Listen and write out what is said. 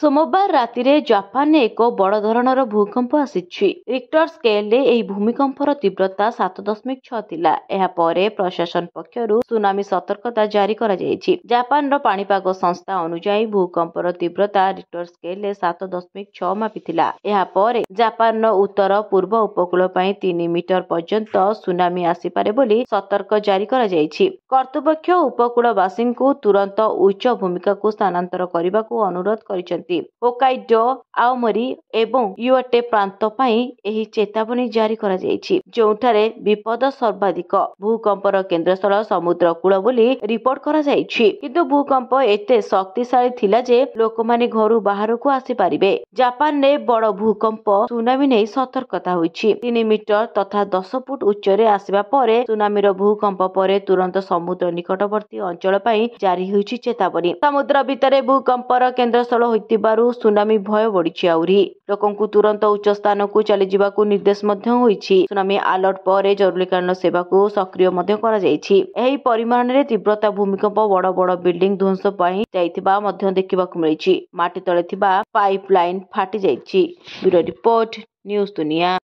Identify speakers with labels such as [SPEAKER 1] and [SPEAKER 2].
[SPEAKER 1] सोमवार राति रे जापान एक बड़ धरणर भूकंप आसी रिक्टर स्केल एही भूमिकंपर तीव्रता 7.6 थिला। एहा परे प्रशासन पक्षरु सुनामी सतर्कता जारी करा जायछि। जापान रो पाणीपाग संस्था अनुसार भूकंपर तीव्रता रिक्टर स्केल 7.6 मापिथिला। एहा परे जापान रो उत्तर पूर्व उपकूल पई 3 मीटर पर्यंत सुनामी आसीपारे बोली सतर्क जारी करा जायछि। कर्तृपक्ष उपकूलवासी को तुरंत उच्च भूमिका को स्थानांतर करने को अनुरोध करिसेंति। होक्काइडो, आओमोरी एवं इओटे प्रांत पई एही चेतावनी जारी करा जायछि, जोंठारे विपद सर्वाधिक। भूकंपर केन्द्रस्थल समुद्र कूल बोली रिपोर्ट करा जायछि, किंतु भूकंप एते शक्तिशाली थिला जे लोकमाने घरु बाहरକୁ आसी पारिबे। जापान ने बड़ भूकंप सुनामी नै सतर्कता होइछि। 3 मीटर तथा 10 फुट उच्चरे आसीबा परे सुनामीर भूकंप परे तुरंत समुद्र निकटवर्ती अंचल पई जारी होइछि चेतावनी। समुद्र भितरे भूकंपर केन्द्रस्थल होइतिबारु सुनामी भय बढ़िछि। आउरी लोकंकु तुरंत उच्च स्थान को चली जिबाकु निर्देश मध्य होइछि। सुनामी अलर्ट परे जरुरीकालीन सेवा को सक्रिय मध्य करा जायछि। एही परिमाण रे तीव्रता भूमिकंप बड़ बड़ बिल्डिंग ध्वंस पई जाइतिबा मध्य देखिबाकु मिलिछि। माटी तळे थिबा पाइपलाइन फाटी जायछि। ब्यूरो रिपोर्ट, न्यूज दुनिया।